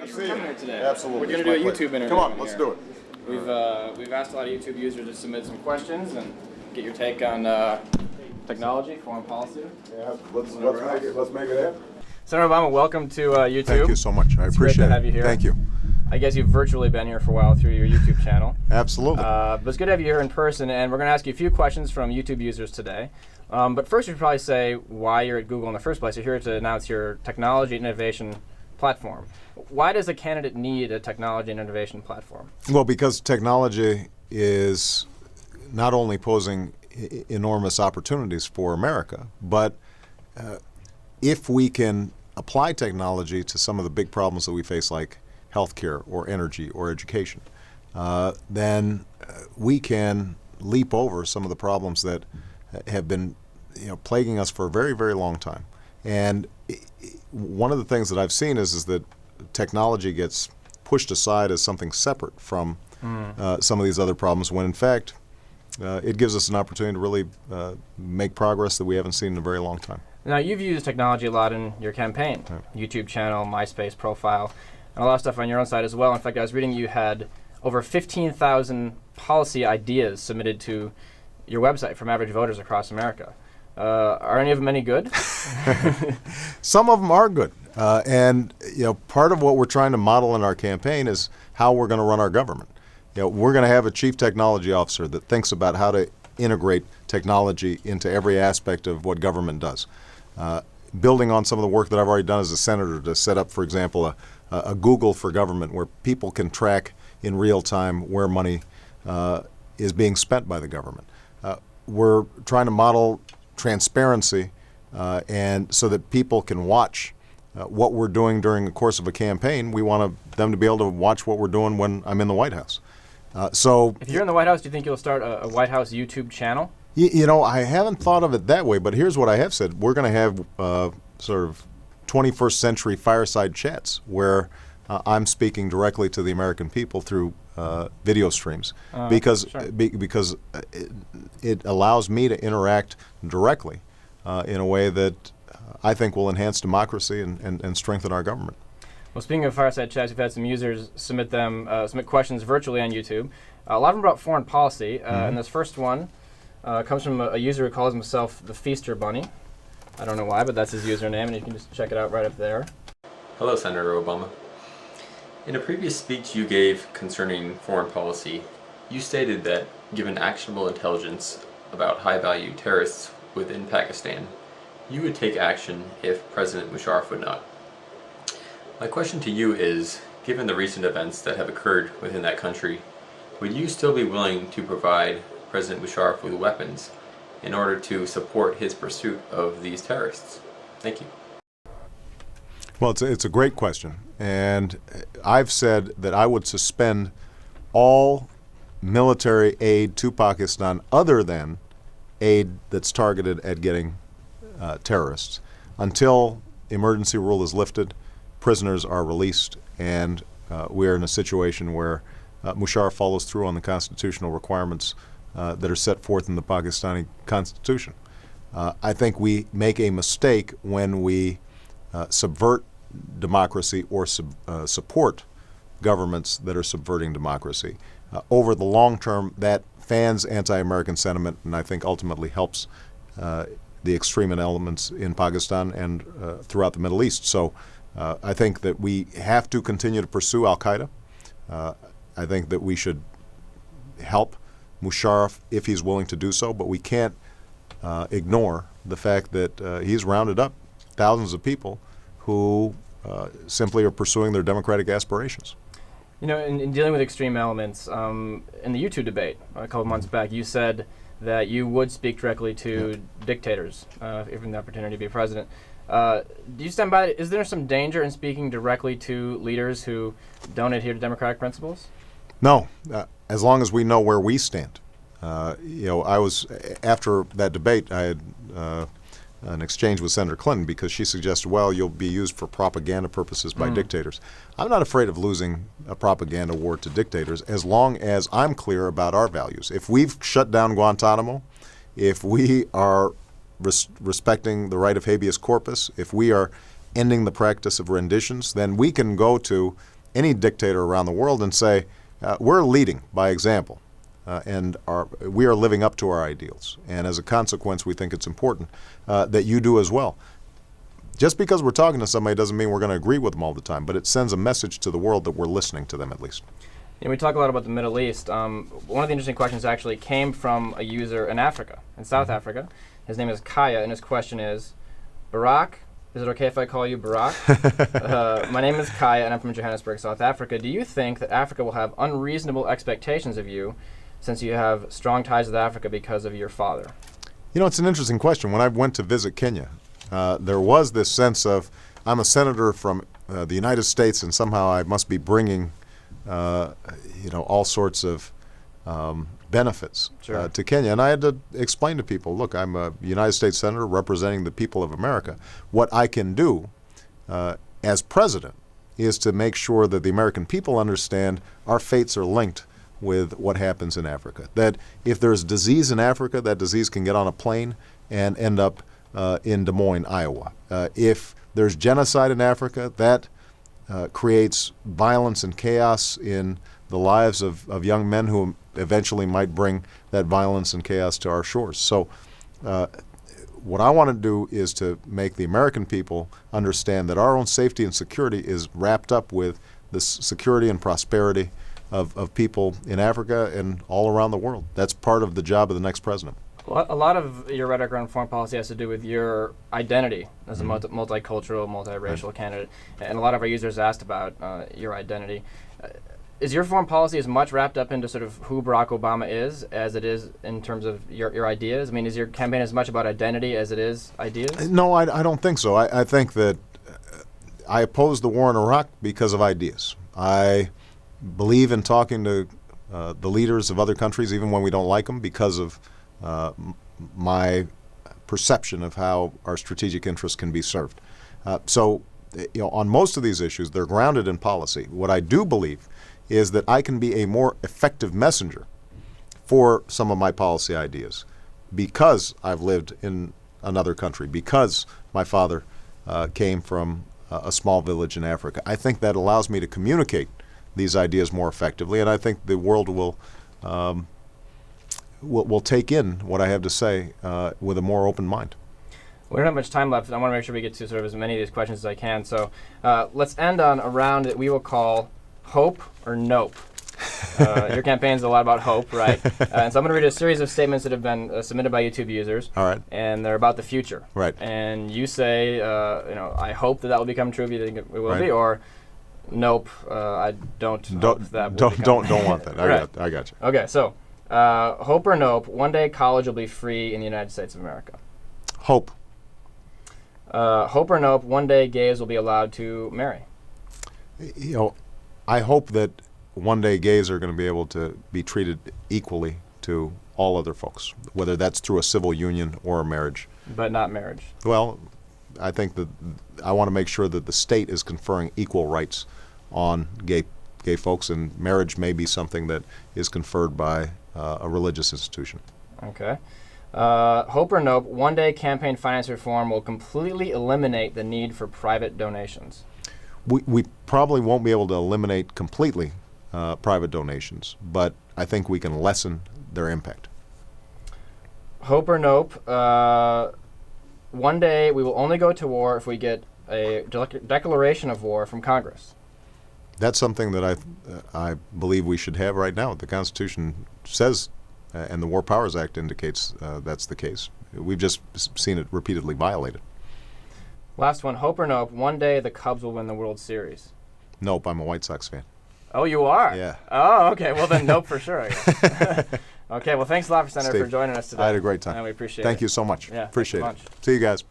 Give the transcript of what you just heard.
you for coming here today. Absolutely. We're going to do a YouTube interview. Come on, let's do it. We've asked a lot of YouTube users to submit some questions and get your take on technology, foreign policy. Yeah, let's make it happen. Senator Obama, welcome to YouTube. Thank you so much. I appreciate it. It's great to have you here. Thank you. I guess you've virtually been here for a while through your YouTube channel. Absolutely. But it's good to have you here in person, and we're going to ask you a few questions from YouTube users today. But first, you should probably say why you're at Google in the first place. You're here to announce your technology innovation platform. Why does a candidate need a technology and innovation platform? Well, because technology is not only posing enormous opportunities for America, but if we can apply technology to some of the big problems that we face, like healthcare or energy or education, then we can leap over some of the problems that have been plaguing us for a very, very long time. And one of the things that I've seen is that technology gets pushed aside as something separate from some of these other problems, when in fact it gives us an opportunity to really make progress that we haven't seen in a very long time. Now, you've used technology a lot in your campaign, YouTube channel, MySpace profile, and a lot of stuff on your own side as well. In fact, I was reading you had over 15,000 policy ideas submitted to your website from average voters across America. Are any of them any good? Some of them are good. And part of what we're trying to model in our campaign is how we're going to run our government. We're going to have a chief technology officer that thinks about how to integrate technology into every aspect of what government does. Building on some of the work that I've already done as a senator to set up, for example, a Google for government, where people can track in real time where money is being spent by the government. We're trying to model transparency and so that people can watch what we're doing during the course of a campaign. We want them to be able to watch what we're doing when I'm in the White House. So if you're in the White House, do you think you'll start a White House YouTube channel? I haven't thought of it that way, but here's what I have said. We're going to have sort of 21st century fireside chats where I'm speaking directly to the American people through video streams, because it allows me to interact directly in a way that I think will enhance democracy and strengthen our government. Well, speaking of fireside chats, we've had some users submit questions virtually on YouTube. A lot of them about foreign policy, and this first one comes from a user who calls himself the Feaster Bunny. I don't know why, but that's his username, and you can just check it out right up there. Hello, Senator Obama. In a previous speech you gave concerning foreign policy, you stated that given actionable intelligence about high-value terrorists within Pakistan, you would take action if President Musharraf would not. My question to you is, given the recent events that have occurred within that country, would you still be willing to provide President Musharraf with weapons in order to support his pursuit of these terrorists? Thank you. Well, it's a great question, and I've said that I would suspend all military aid to Pakistan other than aid that's targeted at getting terrorists until emergency rule is lifted, prisoners are released, and we're in a situation where Musharraf follows through on the constitutional requirements that are set forth in the Pakistani constitution. I think we make a mistake when we subvert democracy or support governments that are subverting democracy. Over the long term, that fans anti-American sentiment, and I think ultimately helps the extreme elements in Pakistan and throughout the Middle East. So I think that we have to continue to pursue al-Qaeda. I think that we should help Musharraf if he's willing to do so, but we can't ignore the fact that he's rounded up thousands of people who simply are pursuing their democratic aspirations. In dealing with extreme elements, in the YouTube debate a couple months back, you said that you would speak directly to dictators if given the opportunity to be president. Do you stand by it? Is there some danger in speaking directly to leaders who don't adhere to democratic principles? No, as long as we know where we stand. I was, after that debate, I had an exchange with Senator Clinton because she suggested, well, you'll be used for propaganda purposes by dictators. I'm not afraid of losing a propaganda war to dictators as long as I'm clear about our values. If we've shut down Guantanamo, if we are respecting the right of habeas corpus, if we are ending the practice of renditions, then we can go to any dictator around the world and say, we're leading by example, and we are living up to our ideals. And as a consequence, we think it's important that you do as well. Just because we're talking to somebody doesn't mean we're going to agree with them all the time, but it sends a message to the world that we're listening to them at least. Yeah, we talk a lot about the Middle East. One of the interesting questions actually came from a user in Africa, in South Africa. His name is Kaya, and his question is, Barack, is it okay if I call you Barack? My name is Kaya, and I'm from Johannesburg, South Africa. Do you think that Africa will have unreasonable expectations of you since you have strong ties with Africa because of your father? You know, it's an interesting question. When I went to visit Kenya, there was this sense of, I'm a senator from the United States, and somehow I must be bringing, all sorts of benefits to Kenya. And I had to explain to people, look, I'm a United States senator representing the people of America. What I can do as president is to make sure that the American people understand our fates are linked with what happens in Africa. That if there's disease in Africa, that disease can get on a plane and end up in Des Moines, Iowa. If there's genocide in Africa, that creates violence and chaos in the lives of young men who eventually might bring that violence and chaos to our shores. So what I want to do is to make the American people understand that our own safety and security is wrapped up with the security and prosperity of people in Africa and all around the world. That's part of the job of the next president. Well, a lot of your rhetoric around foreign policy has to do with your identity as a multicultural, multiracial candidate, and a lot of our users asked about your identity. Is your foreign policy as much wrapped up into sort of who Barack Obama is as it is in terms of your ideas? I mean, is your campaign as much about identity as it is ideas? No, I don't think so. I think that I oppose the war in Iraq because of ideas. I believe in talking to the leaders of other countries, even when we don't like them, because of my perception of how our strategic interests can be served. So, on most of these issues, they're grounded in policy. What I do believe is that I can be a more effective messenger for some of my policy ideas because I've lived in another country, because my father came from a small village in Africa. I think that allows me to communicate these ideas more effectively, and I think the world will take in what I have to say with a more open mind. We don't have much time left. I want to make sure we get to sort of as many of these questions as I can. So let's end on a round that we will call Hope or Nope. Your campaign's a lot about hope, right? And so I'm going to read a series of statements that have been submitted by YouTube users. All right. And they're about the future. Right. And you say, I hope that will become true if you think it will be, or nope, I don't hope that will become don't want that. I got you. Okay, so hope or nope, one day college will be free in the United States of America. Hope. Hope or nope, one day gays will be allowed to marry. I hope that one day gays are going to be able to be treated equally to all other folks, whether that's through a civil union or a marriage. But not marriage. Well, I think that I want to make sure that the state is conferring equal rights on gay folks, and marriage may be something that is conferred by a religious institution. Okay. Hope or nope, one day campaign finance reform will completely eliminate the need for private donations. We probably won't be able to eliminate completely private donations, but I think we can lessen their impact. Hope or nope, one day we will only go to war if we get a declaration of war from Congress. That's something that I believe we should have right now. The Constitution says, and the War Powers Act indicates that's the case. We've just seen it repeatedly violated. Last one, hope or nope, one day the Cubs will win the World Series. Nope, I'm a White Sox fan. Oh, you are? Yeah. Oh, okay. Well, then nope for sure, I guess. Okay, well, thanks a lot, Senator, Steve, for joining us today. I had a great time. And we appreciate it. Thank you so much. Yeah, appreciate it. thanks a bunch. See you guys.